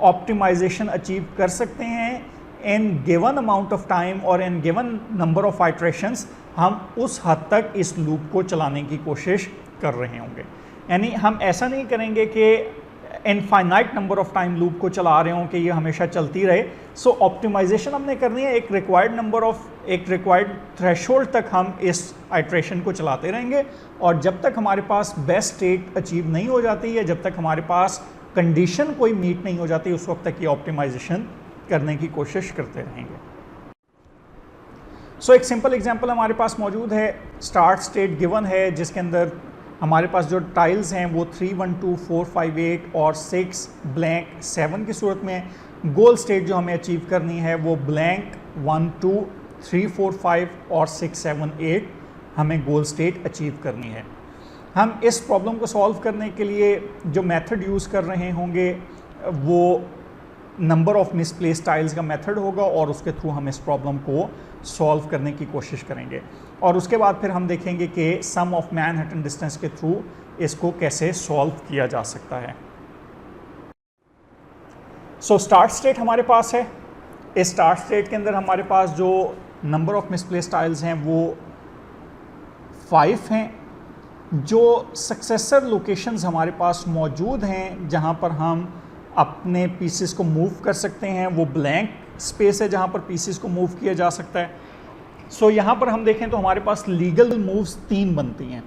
Speaker 1: ऑप्टिमाइजेशन अचीव कर सकते हैं इन गिवन अमाउंट ऑफ टाइम और इन गिवन नंबर ऑफ आइट्रेशंस, हम उस हद तक इस लूप को चलाने की कोशिश कर रहे होंगे। यानी हम ऐसा नहीं करेंगे कि infinite number of time loop को चला रहे हों कि ये हमेशा चलती रहे। ऑप्टिमाइजेशन हमने करनी है, एक रिक्वायर्ड थ्रेशोल्ड तक हम इस आइट्रेशन को चलाते रहेंगे, और जब तक हमारे पास बेस्ट स्टेट अचीव नहीं हो जाती है, जब तक हमारे पास कंडीशन कोई मीट नहीं हो जाती, उस वक्त तक ये ऑप्टिमाइजेशन करने की कोशिश करते रहेंगे। एक सिंपल एग्जांपल हमारे पास मौजूद है। स्टार्ट स्टेट गिवन है जिसके अंदर हमारे पास जो टाइल्स हैं वो 3 1 2 4 5 8 और 6 ब्लैंक 7 की सूरत में। गोल स्टेट जो हमें अचीव करनी है वो ब्लैंक 1 2 3 4 5 और 6 7 8 हमें गोल स्टेट अचीव करनी है। हम इस प्रॉब्लम को सॉल्व करने के लिए जो मेथड यूज़ कर रहे होंगे वो नंबर ऑफ मिसप्लेस्ड टाइल्स का मेथड होगा और उसके थ्रू हम इस प्रॉब्लम को सॉल्व करने की कोशिश करेंगे और उसके बाद फिर हम देखेंगे कि सम ऑफ मैनहट्टन डिस्टेंस के थ्रू इसको कैसे सॉल्व किया जा सकता है। सो स्टार्ट स्टेट हमारे पास है। इस स्टार्ट स्टेट के अंदर हमारे पास जो नंबर ऑफ मिसप्लेस्ड टाइल्स हैं वो 5 हैं। जो सक्सेसर लोकेशंस हमारे पास मौजूद हैं जहां पर हम अपने पीसेस को मूव कर सकते हैं वो ब्लैंक स्पेस है जहां पर पीसेस को मूव किया जा सकता है। सो यहाँ पर हम देखें तो हमारे पास लीगल मूव्स 3 बनती हैं।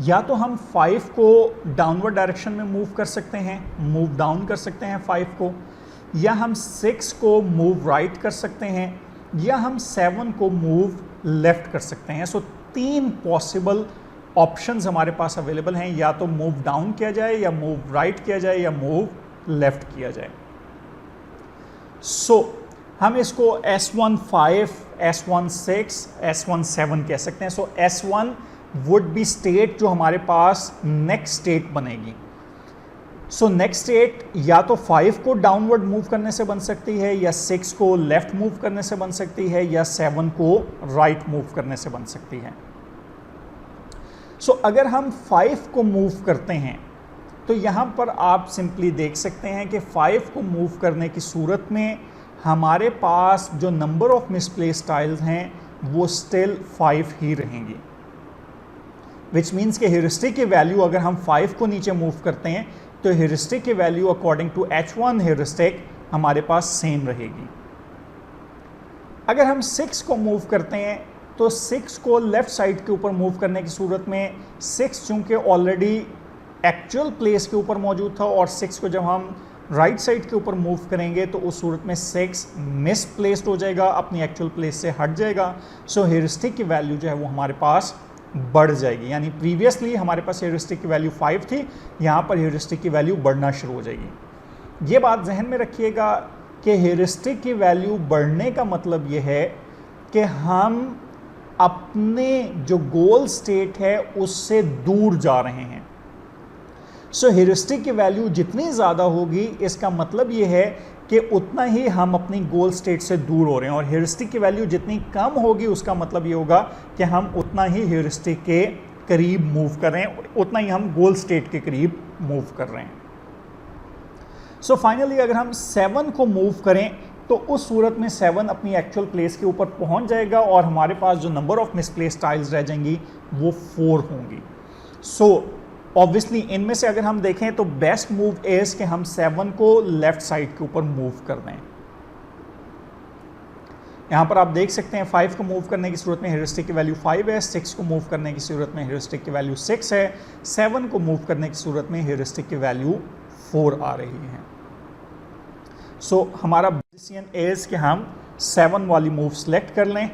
Speaker 1: या तो हम 5 को डाउनवर्ड डायरेक्शन में मूव कर सकते हैं, मूव डाउन कर सकते हैं 5 को, या हम 6 को मूव राइट कर सकते हैं, या हम 7 को मूव लेफ्ट कर सकते हैं। सो 3 पॉसिबल ऑप्शंस हमारे पास अवेलेबल हैं, या तो मूव डाउन किया जाए, या मूव राइट किया जाए, या मूव लेफ्ट किया जाए। सो हम इसको S15, S16, S17 कह सकते हैं। सो S1 वुड बी स्टेट जो हमारे पास नेक्स्ट स्टेट बनेगी। सो नेक्स्ट स्टेट या तो 5 को डाउनवर्ड मूव करने से बन सकती है, या 6 को लेफ्ट मूव करने से बन सकती है, या 7 को राइट मूव करने से बन सकती है। सो अगर हम 5 को मूव करते हैं तो यहाँ पर आप सिंपली देख सकते हैं कि 5 को मूव करने की सूरत में हमारे पास जो नंबर ऑफ मिसप्लेस्ड टाइल्स हैं वो स्टिल 5 ही रहेंगी, विच मीन्स कि हेरिस्टिक की वैल्यू अगर हम 5 को नीचे मूव करते हैं तो हेरिस्टिक की value according to H1 heuristic हमारे पास सेम रहेगी। अगर हम 6 को मूव करते हैं तो 6 को लेफ्ट साइड के ऊपर मूव करने की सूरत में 6 चूंकि ऑलरेडी एक्चुअल प्लेस के ऊपर मौजूद था और 6 को जब हम राइट साइड के ऊपर मूव करेंगे तो उस सूरत में 6 मिसप्लेस्ड हो जाएगा, अपनी एक्चुअल प्लेस से हट जाएगा। सो हेरिस्टिक की वैल्यू जो है वो हमारे पास बढ़ जाएगी। यानी प्रीवियसली हमारे पास हेरिस्टिक की वैल्यू 5 थी, यहाँ पर हेरिस्टिक की वैल्यू बढ़ना शुरू हो जाएगी। ये बात जहन में रखिएगा कि हेरिस्टिक की वैल्यू बढ़ने का मतलब ये है कि हम अपने जो गोल स्टेट है उससे दूर जा रहे हैं। सो हेरिस्टिक की वैल्यू जितनी ज़्यादा होगी इसका मतलब ये है कि उतना ही हम अपनी गोल स्टेट से दूर हो रहे हैं, और हेरिस्टिक की वैल्यू जितनी कम होगी उसका मतलब ये होगा कि हम उतना ही हेरिस्टिक के करीब मूव कर रहे हैं, उतना ही हम गोल स्टेट के करीब मूव कर रहे हैं। सो फाइनली अगर हम 7 को मूव करें तो उस सूरत में 7 अपनी एक्चुअल प्लेस के ऊपर पहुंच जाएगा और हमारे पास जो नंबर ऑफ मिसप्लेस्ड टाइल्स रह जाएंगी वो 4 होंगी। सो ऑब्वियसली इनमें से अगर हम देखें तो बेस्ट मूव इज कि हम 7 को लेफ्ट साइड के ऊपर मूव कर दें। यहां पर आप देख सकते हैं 5 को मूव करने की सूरत में हेरिस्टिक की वैल्यू 5 है, 6 को मूव करने की सूरत में हेरिस्टिक की वैल्यू 6 है, 7 को मूव करने की सूरत में हेरिस्टिक की वैल्यू 4 आ रही है। सो हमारा डिसीजन इज कि हम 7 वाली मूव सेलेक्ट कर लें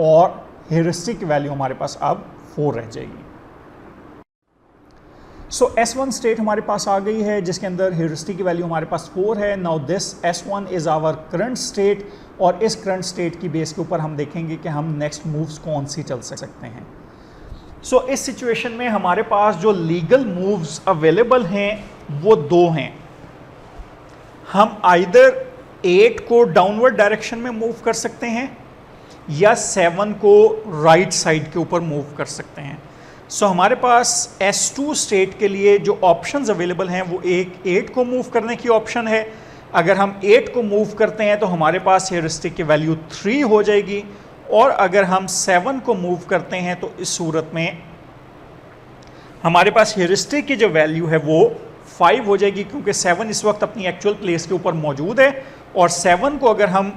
Speaker 1: और हेरिस्टिक की वैल्यू हमारे पास अब 4 रह जाएगी। सो S1 स्टेट हमारे पास आ गई है जिसके अंदर हेरिस्टिक की वैल्यू हमारे पास 4 है। Now this S1 is our current state, और इस करंट स्टेट की बेस के ऊपर हम देखेंगे कि हम नेक्स्ट मूव्स कौन सी चल सकते हैं। सो इस सिचुएशन में हमारे पास जो लीगल मूव्स अवेलेबल हैं वो 2 हैं। हम आइदर 8 को डाउनवर्ड डायरेक्शन में मूव कर सकते हैं या 7 को राइट साइड के ऊपर मूव कर सकते हैं। सो हमारे पास S2 स्टेट के लिए जो ऑप्शंस अवेलेबल हैं वो एक 8 को मूव करने की ऑप्शन है। अगर हम 8 को मूव करते हैं तो हमारे पास हेरिस्टिक की वैल्यू 3 हो जाएगी, और अगर हम 7 को मूव करते हैं तो इस सूरत में हमारे पास हेरिस्टिक की जो वैल्यू है वो 5 हो जाएगी, क्योंकि 7 इस वक्त अपनी एक्चुअल प्लेस के ऊपर मौजूद है, और 7 को अगर हम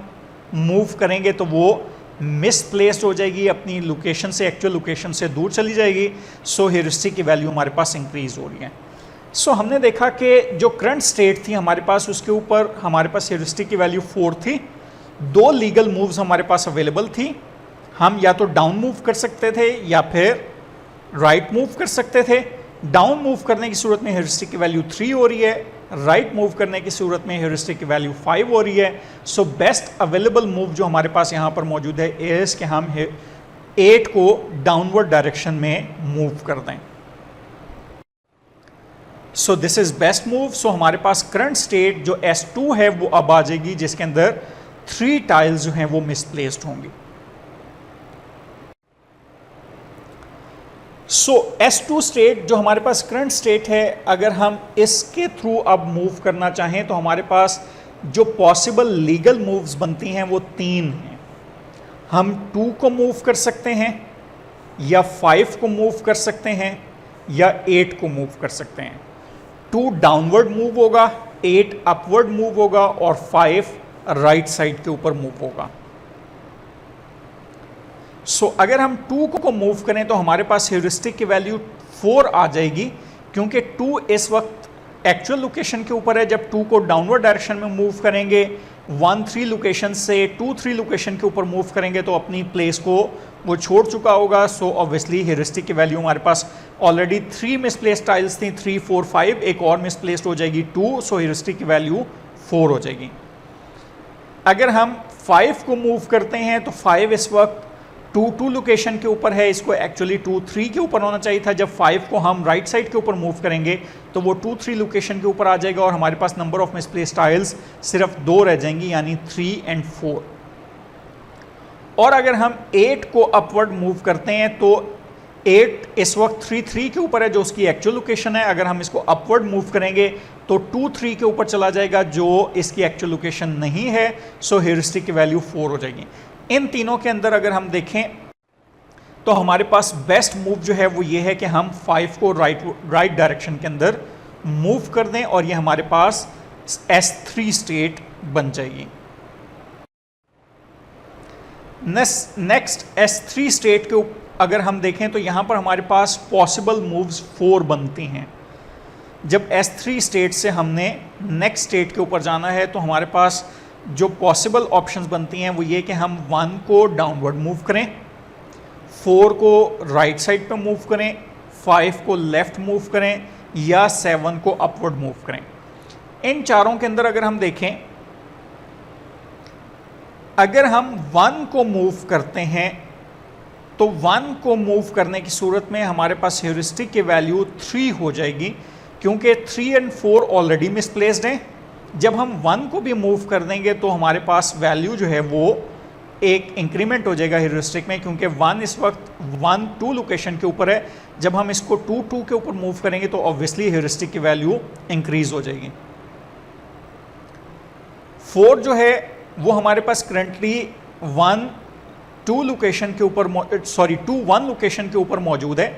Speaker 1: मूव करेंगे तो वो मिसप्लेस्ड हो जाएगी, अपनी लोकेशन से एक्चुअल लोकेशन से दूर चली जाएगी। सो हेरिस्टिक की वैल्यू हमारे पास इंक्रीज हो रही है। सो हमने देखा कि जो करंट स्टेट थी हमारे पास उसके ऊपर हमारे पास हेरिस्टिक की वैल्यू 4 थी। 2 लीगल मूव्स हमारे पास अवेलेबल थी। हम या तो डाउन मूव कर सकते थे या फिर राइट मूव कर सकते थे, डाउन मूव करने की सूरत में हेरिस्टिक की वैल्यू 3 हो रही है, राइट मूव करने की सूरत में हेरिस्टिक की वैल्यू 5 हो रही है। सो बेस्ट अवेलेबल मूव जो हमारे पास यहाँ पर मौजूद है इज कि हम 8 को डाउनवर्ड डायरेक्शन में मूव कर दें। So this is best move. So हमारे पास करंट स्टेट जो S2 है वो अब आ जाएगी, जिसके अंदर 3 टाइल्स जो हैं वो मिसप्लेस्ड होंगी। सो S2 स्टेट जो हमारे पास करंट स्टेट है, अगर हम इसके थ्रू अब मूव करना चाहें तो हमारे पास जो पॉसिबल लीगल मूव्स बनती हैं वो 3 हैं। हम 2 को मूव कर सकते हैं, या 5 को मूव कर सकते हैं, या 8 को मूव कर सकते हैं। 2 डाउनवर्ड मूव होगा, 8 अपवर्ड मूव होगा और 5 राइट साइड के ऊपर मूव होगा। सो अगर हम 2 को मूव करें तो हमारे पास ह्यूरिस्टिक की वैल्यू 4 आ जाएगी, क्योंकि 2 इस वक्त एक्चुअल लोकेशन के ऊपर है। जब 2 को डाउनवर्ड डायरेक्शन में मूव करेंगे, 1 3 लोकेशन से 2 3 लोकेशन के ऊपर मूव करेंगे तो अपनी प्लेस को वो छोड़ चुका होगा। सो ऑब्वियसली ह्यूरिस्टिक की वैल्यू हमारे पास ऑलरेडी 3 मिसप्लेस्ड टाइल्स थी, 3 4 5, एक और मिसप्लेस्ड हो जाएगी 2, सो ह्यूरिस्टिक की वैल्यू 4 हो जाएगी। अगर हम 5 को मूव करते हैं तो 5 इस वक्त 2 2 लोकेशन के ऊपर है, इसको एक्चुअली 2 3 के ऊपर होना चाहिए था। जब 5 को हम राइट साइड के ऊपर मूव करेंगे तो वो 2 3 लोकेशन के ऊपर आ जाएगा और हमारे पास नंबर ऑफ मिसप्लेस्ड टाइल्स सिर्फ 2 रह जाएंगी, यानी 3 और 4। और अगर हम 8 को अपवर्ड मूव करते हैं तो 8 इस वक्त 3 3 के ऊपर है, जो उसकी एक्चुअल लोकेशन है। अगर हम इसको अपवर्ड मूव करेंगे तो 2 3 के ऊपर चला जाएगा, जो इसकी एक्चुअल लोकेशन नहीं है। सो ह्यूरिस्टिक की वैल्यू 4 हो जाएगी। इन तीनों के अंदर अगर हम देखें तो हमारे पास बेस्ट मूव जो है वो ये है कि हम 5 को राइट डायरेक्शन के अंदर मूव कर दें और ये हमारे पास S3 स्टेट बन जाएगी। नेक्स्ट S3 स्टेट के अगर हम देखें तो यहाँ पर हमारे पास पॉसिबल मूव्स 4 बनती हैं। जब S3 स्टेट से हमने नेक्स्ट स्टेट के ऊपर जाना है तो हमारे पास जो पॉसिबल ऑप्शंस बनती हैं वो ये कि हम 1 को डाउनवर्ड मूव करें, 4 को राइट साइड पे मूव करें, 5 को लेफ्ट मूव करें, या 7 को अपवर्ड मूव करें। इन चारों के अंदर अगर हम देखें, अगर हम 1 को मूव करते हैं तो 1 को मूव करने की सूरत में हमारे पास ह्यूरिस्टिक की वैल्यू 3 हो जाएगी, क्योंकि 3 और 4 ऑलरेडी मिसप्लेस्ड हैं। जब हम 1 को भी मूव कर देंगे तो हमारे पास वैल्यू जो है वो एक इंक्रीमेंट हो जाएगा ह्यूरिस्टिक में, क्योंकि 1 इस वक्त 1 2 लोकेशन के ऊपर है। जब हम इसको 2 2 के ऊपर मूव करेंगे तो ऑब्वियसली ह्यूरिस्टिक की वैल्यू इंक्रीज हो जाएगी। 4 जो है वो हमारे पास करंटली 1 2 लोकेशन के ऊपर 2 1 लोकेशन के ऊपर मौजूद है।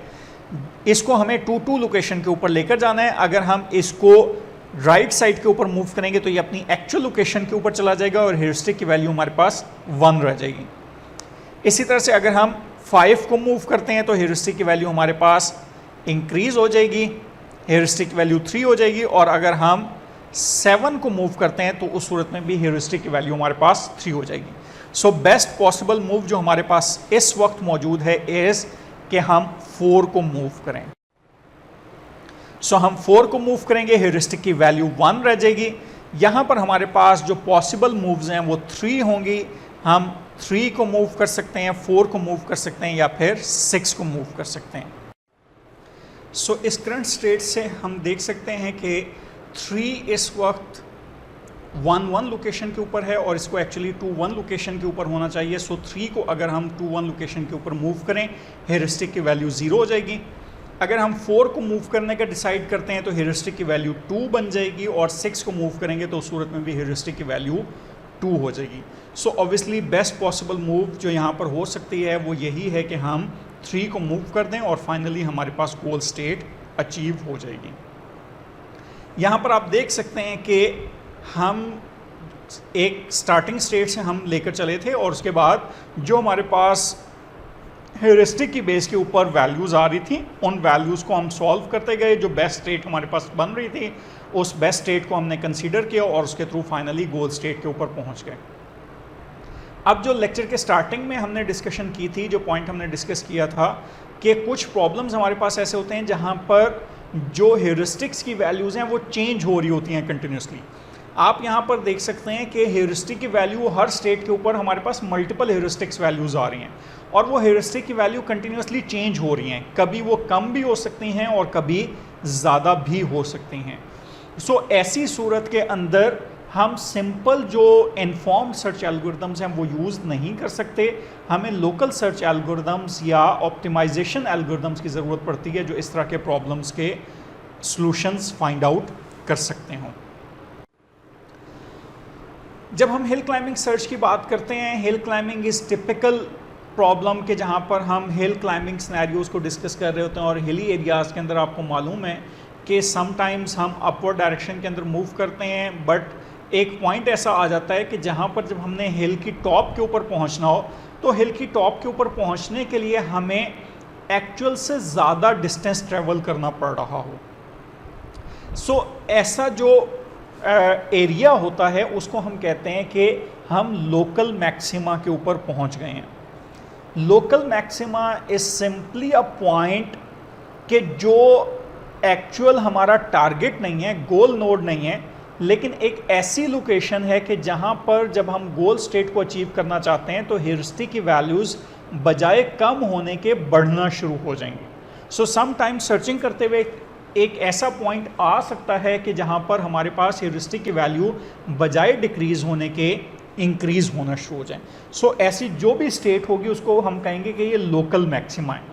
Speaker 1: इसको हमें 2 2 लोकेशन के ऊपर लेकर जाना है। अगर हम इसको राइट साइड के ऊपर मूव करेंगे तो ये अपनी एक्चुअल लोकेशन के ऊपर चला जाएगा और ह्यूरिस्टिक की वैल्यू हमारे पास 1 रह जाएगी। इसी तरह से अगर हम 5 को मूव करते हैं तो ह्यूरिस्टिक की वैल्यू हमारे पास इंक्रीज हो जाएगी, ह्यूरिस्टिक की वैल्यू 3 हो जाएगी। और अगर हम 7 को मूव करते हैं तो उस सूरत में भी ह्यूरिस्टिक की वैल्यू हमारे पास 3 हो जाएगी। सो बेस्ट पॉसिबल मूव जो हमारे पास इस वक्त मौजूद है इज कि हम 4 को मूव करें। सो हम 4 को मूव करेंगे, ह्यूरिस्टिक की वैल्यू 1 रह जाएगी। यहाँ पर हमारे पास जो पॉसिबल मूव्स हैं वो 3 होंगी। हम 3 को मूव कर सकते हैं, 4 को मूव कर सकते हैं, या फिर 6 को मूव कर सकते हैं। सो इस करंट स्टेट से हम देख सकते हैं कि 3 इस वक्त 1 1 लोकेशन के ऊपर है और इसको एक्चुअली 2 1 लोकेशन के ऊपर होना चाहिए। सो 3 को अगर हम 2 1 लोकेशन के ऊपर मूव करें, ह्यूरिस्टिक की वैल्यू 0 हो जाएगी। अगर हम 4 को मूव करने का डिसाइड करते हैं तो ह्यूरिस्टिक की वैल्यू 2 बन जाएगी, और 6 को मूव करेंगे तो उस सूरत में भी ह्यूरिस्टिक की वैल्यू 2 हो जाएगी। So obviously best possible move जो यहाँ पर हो सकती है वो यही है कि हम 3 को मूव कर दें और फाइनली हमारे पास गोल स्टेट अचीव हो जाएगी। यहाँ पर आप देख सकते हैं कि हम एक स्टार्टिंग स्टेट से हम लेकर चले थे और उसके बाद जो हमारे पास ह्यूरिस्टिक की बेस के ऊपर वैल्यूज़ आ रही थी उन वैल्यूज़ को हम सॉल्व करते गए। जो बेस्ट स्टेट हमारे पास बन रही थी उस बेस्ट स्टेट को हमने कंसीडर किया और उसके थ्रू फाइनली गोल स्टेट के ऊपर पहुंच गए। अब जो लेक्चर के स्टार्टिंग में हमने डिस्कशन की थी, जो पॉइंट हमने डिस्कस किया था कि कुछ प्रॉब्लम्स हमारे पास ऐसे होते हैं जहाँ पर जो हेरिस्टिक्स की वैल्यूज़ हैं वो चेंज हो रही होती हैं कंटिन्यूसली। आप यहाँ पर देख सकते हैं कि हेरिस्टिक की वैल्यू हर स्टेट के ऊपर हमारे पास मल्टीपल हेरिस्टिक्स वैल्यूज़ आ रही हैं और वो हेरिस्टिक की वैल्यू कंटिन्यूसली चेंज हो रही हैं। कभी वो कम भी हो सकती हैं और कभी ज़्यादा भी हो सकती हैं। सो ऐसी सूरत के अंदर हम सिंपल जो इन्फॉर्म्ड सर्च एल्गोरिदम्स हैं वो यूज़ नहीं कर सकते। हमें लोकल सर्च एल्गोरिदम्स या ऑप्टिमाइजेशन एल्गोरिदम्स की ज़रूरत पड़ती है जो इस तरह के प्रॉब्लम्स के सॉल्यूशंस फाइंड आउट कर सकते हों। जब हम हिल क्लाइंबिंग सर्च की बात करते हैं, hill climbing is typical problem के जहाँ पर हम हिल क्लाइंबिंग सिनेरियोज़ को डिस्कस कर रहे होते हैं और हिली एरियाज़ के अंदर आपको मालूम है कि समटाइम्स हम अपवर्ड डायरेक्शन के अंदर मूव करते हैं, बट एक पॉइंट ऐसा आ जाता है कि जहाँ पर जब हमने हिल की टॉप के ऊपर पहुँचना हो तो हिल की टॉप के ऊपर पहुँचने के लिए हमें एक्चुअल से ज़्यादा डिस्टेंस ट्रेवल करना पड़ रहा हो। सो ऐसा जो एरिया होता है उसको हम कहते हैं कि हम लोकल मैक्सिमा के ऊपर पहुँच गए हैं। Local maxima is simply a point कि जो एक्चुअल हमारा टारगेट नहीं है, गोल नोड नहीं है, लेकिन एक ऐसी लोकेशन है कि जहां पर जब हम गोल स्टेट को अचीव करना चाहते हैं तो हेरिस्टिक की वैल्यूज़ बजाय कम होने के बढ़ना शुरू हो जाएंगे। सो सम टाइम सर्चिंग करते हुए एक ऐसा पॉइंट आ सकता है कि जहां पर हमारे पास हेरिस्टिक की वैल्यू बजाय डिक्रीज़ होने के इंक्रीज़ होना शुरू हो जाए। सो ऐसी जो भी स्टेट होगी उसको हम कहेंगे कि ये लोकल मैक्सिमा है।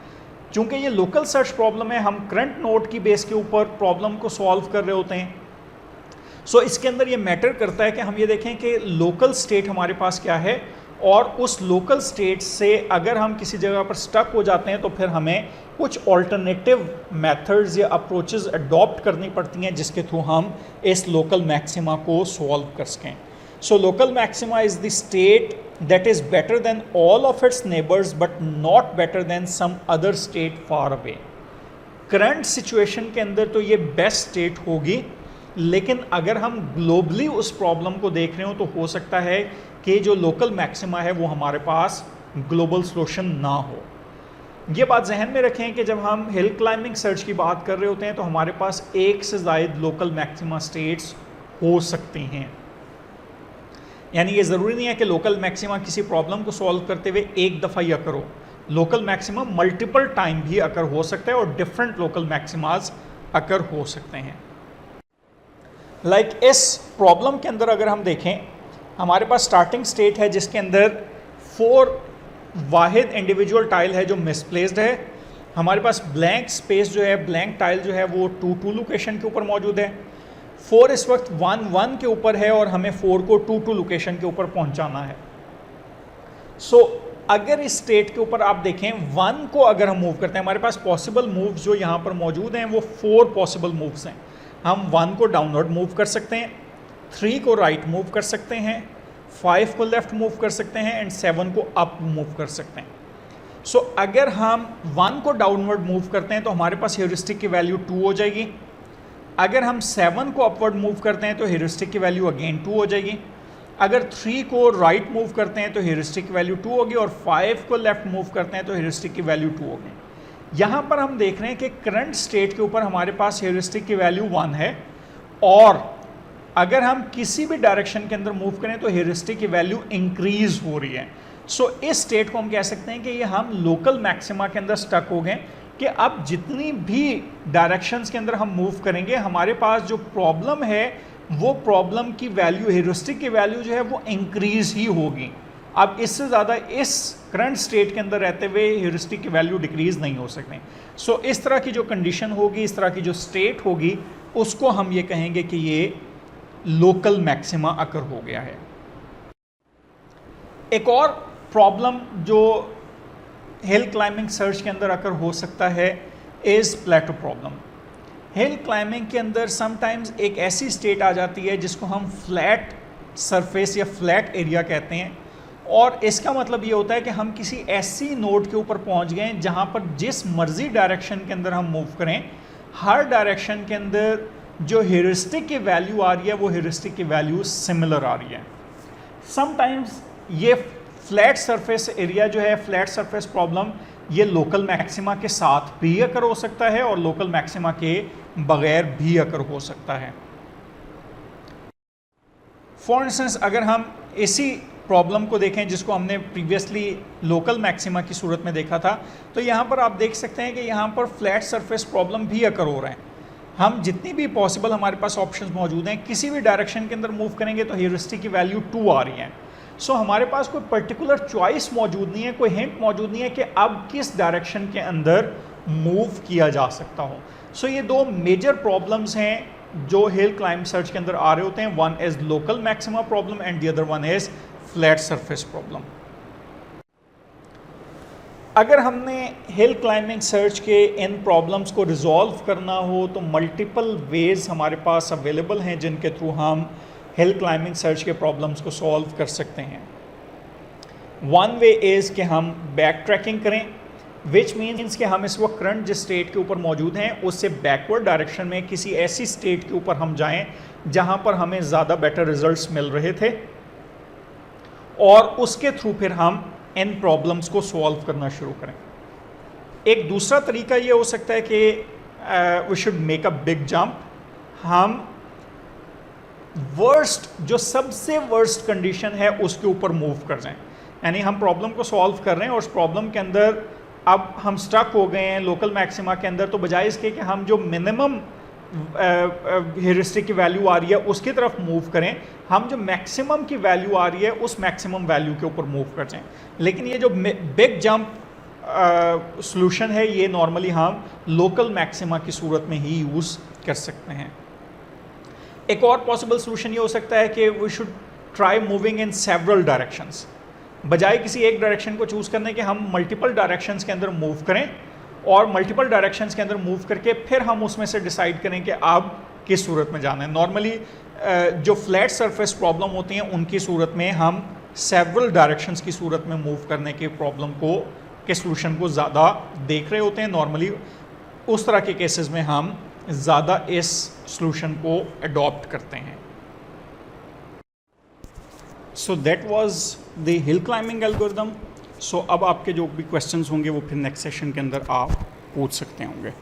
Speaker 1: चूँकि ये लोकल सर्च प्रॉब्लम है, हम करंट नोड की बेस के ऊपर प्रॉब्लम को सॉल्व कर रहे होते हैं। सो इसके अंदर ये मैटर करता है कि हम ये देखें कि लोकल स्टेट हमारे पास क्या है और उस लोकल स्टेट से अगर हम किसी जगह पर स्टक हो जाते हैं तो फिर हमें कुछ ऑल्टरनेटिव मेथड्स या अप्रोचेस अडॉप्ट करनी पड़ती हैं जिसके थ्रू हम इस लोकल मैक्सिमा को सॉल्व कर सकें। So local maxima is the state that is better than all of its neighbors but not better than some other state far away। Current situation के अंदर तो ये बेस्ट स्टेट होगी, लेकिन अगर हम ग्लोबली उस प्रॉब्लम को देख रहे हो तो हो सकता है कि जो लोकल मैक्सिमा है वो हमारे पास ग्लोबल सॉल्यूशन ना हो। ये बात जहन में रखें कि जब हम हिल क्लाइंबिंग सर्च की बात कर रहे होते हैं तो हमारे पास एक से ज़ायद लोकल मैक्सिमा स्टेट्स हो सकती हैं। यानी ये ज़रूरी नहीं है कि लोकल मैक्सिमा किसी प्रॉब्लम को सॉल्व करते हुए एक दफ़ा ही अकर हो। लोकल मैक्सिमा मल्टीपल टाइम भी अकर हो सकता है और डिफरेंट लोकल मैक्सिमाज अकर हो सकते हैं। लाइक इस प्रॉब्लम के अंदर अगर हम देखें, हमारे पास स्टार्टिंग स्टेट है जिसके अंदर 4 वाहिद इंडिविजुअल टाइल है जो मिसप्लेस्ड है। हमारे पास ब्लैंक स्पेस जो है, ब्लैंक टाइल जो है वो 2 लोकेशन के ऊपर मौजूद है। 4 इस वक्त 1 के ऊपर है और हमें 4 को 2 लोकेशन के ऊपर पहुंचाना है। सो अगर इस स्टेट के ऊपर आप देखें 1 को अगर हम मूव करते हैं, हमारे पास पॉसिबल मूव्स जो यहाँ पर मौजूद हैं वो 4 पॉसिबल मूव्स हैं। हम 1 को डाउनवर्ड मूव कर सकते हैं, 3 को राइट मूव कर सकते हैं, 5 को लेफ्ट मूव कर सकते हैं एंड 7 को अप मूव कर सकते हैं। सो अगर हम 1 को डाउनवर्ड मूव करते हैं तो हमारे पास हेरिस्टिक की वैल्यू 2 हो जाएगी। अगर हम 7 को अपवर्ड मूव करते हैं तो हेरिस्टिक की वैल्यू अगेन 2 हो जाएगी। अगर 3 को राइट मूव करते हैं तो हेरिस्टिक की वैल्यू 2 होगी और 5 को लेफ्ट मूव करते हैं तो हेरिस्टिक की वैल्यू 2 होगी। यहाँ पर हम देख रहे हैं कि करंट स्टेट के ऊपर हमारे पास हेरिस्टिक की वैल्यू 1 है और अगर हम किसी भी डायरेक्शन के अंदर मूव करें तो हेरिस्टिक की वैल्यू इंक्रीज हो रही है। सो इस स्टेट को हम कह सकते हैं कि ये हम लोकल मैक्सिमा के अंदर स्टक हो गए कि अब जितनी भी डायरेक्शंस के अंदर हम मूव करेंगे हमारे पास जो प्रॉब्लम है वो प्रॉब्लम की वैल्यू, हेरिस्टिक की वैल्यू जो है वो इंक्रीज ही होगी। अब इससे ज़्यादा इस करंट स्टेट के अंदर रहते हुए हेरिस्टिक की वैल्यू डिक्रीज नहीं हो सकते। सो इस तरह की जो कंडीशन होगी, इस तरह की जो स्टेट होगी, उसको हम ये कहेंगे कि ये लोकल मैक्सिमा अकर हो गया है। एक और प्रॉब्लम जो हिल क्लाइंबिंग सर्च के अंदर अकर हो सकता है is plateau problem. Hill climbing के अंदर समटाइम्स एक ऐसी स्टेट आ जाती है जिसको हम फ्लैट सरफेस या फ्लैट एरिया कहते हैं और इसका मतलब ये होता है कि हम किसी ऐसी नोड के ऊपर पहुंच गए जहां पर जिस मर्जी डायरेक्शन के अंदर हम मूव करें, हर डायरेक्शन के अंदर जो हेरिस्टिक की वैल्यू आ रही है वो हेरिस्टिक की वैल्यू सिमिलर आ रही है। समटाइम्स ये फ्लैट सरफेस एरिया जो है, फ्लैट सरफेस प्रॉब्लम, ये लोकल मैक्सिमा के साथ भी अकर हो सकता है और लोकल मैक्सिमा के बगैर भी अकर हो सकता है। फॉर इंस्टेंस अगर हम इसी प्रॉब्लम को देखें जिसको हमने प्रीवियसली लोकल मैक्सिमा की सूरत में देखा था, तो यहाँ पर आप देख सकते हैं कि यहाँ पर फ्लैट सरफेस प्रॉब्लम भी अकर हो रहे हैं। हम जितनी भी पॉसिबल हमारे पास ऑप्शंस मौजूद हैं, किसी भी डायरेक्शन के अंदर मूव करेंगे तो ह्यूरिस्टिक की वैल्यू 2 आ रही है। सो हमारे पास कोई पर्टिकुलर चॉइस मौजूद नहीं है, कोई हिंट मौजूद नहीं है कि अब किस डायरेक्शन के अंदर मूव किया जा सकता हो। सो ये दो मेजर प्रॉब्लम्स हैं जो हिल क्लाइंब सर्च के अंदर आ रहे होते हैं। One is local maxima problem and the other one is flat surface problem. अगर हमने हिल क्लाइंबिंग सर्च के इन प्रॉब्लम्स को रिजॉल्व करना हो तो मल्टीपल वेज हमारे पास अवेलेबल हैं जिनके थ्रू हम हिल क्लाइंबिंग सर्च के प्रॉब्लम्स को सॉल्व कर सकते हैं। वन वे इज़ कि हम बैक ट्रैकिंग करें, विच मीन्स कि हम इस वक्त करंट जिस स्टेट के ऊपर मौजूद हैं उससे बैकवर्ड डायरेक्शन में किसी ऐसी स्टेट के ऊपर हम जाएं जहां पर हमें ज़्यादा बेटर रिजल्ट्स मिल रहे थे और उसके थ्रू फिर हम इन प्रॉब्लम्स को सॉल्व करना शुरू करें। एक दूसरा तरीका ये हो सकता है कि we should make a big jump. हम वर्स्ट, जो सबसे वर्स्ट कंडीशन है उसके ऊपर मूव कर जाएं, यानी हम प्रॉब्लम को सॉल्व कर रहे हैं और उस प्रॉब्लम के अंदर अब हम स्टक हो गए हैं लोकल मैक्सिमा के अंदर, तो बजाय इसके कि हम जो मिनिमम ह्यूरिस्टिक की वैल्यू आ रही है उसकी तरफ मूव करें, हम जो मैक्सिमम की वैल्यू आ रही है उस मैक्सिमम वैल्यू के ऊपर मूव कर जाएं। लेकिन ये जो बिग जंप सॉल्यूशन है ये नॉर्मली हम लोकल मैक्सिमा की सूरत में ही यूज़ कर सकते हैं। एक और पॉसिबल सॉल्यूशन ये हो सकता है कि we should try moving in several directions. बजाय किसी एक डायरेक्शन को चूज़ करने के हम मल्टीपल डायरेक्शंस के अंदर मूव करें और मल्टीपल डायरेक्शंस के अंदर मूव करके फिर हम उसमें से डिसाइड करें कि अब किस सूरत में जाना है। नॉर्मली जो फ्लैट सरफेस प्रॉब्लम होती हैं उनकी सूरत में हम सेवरल डायरेक्शंस की सूरत में मूव करने के प्रॉब्लम को के सॉल्यूशन को ज़्यादा देख रहे होते हैं। नॉर्मली उस तरह के केसेस में हम ज़्यादा इस सॉल्यूशन को अडॉप्ट करते हैं। So that was the hill climbing algorithm. So अब आपके जो भी क्वेश्चंस होंगे वो फिर नेक्स्ट सेशन के अंदर आप पूछ सकते होंगे।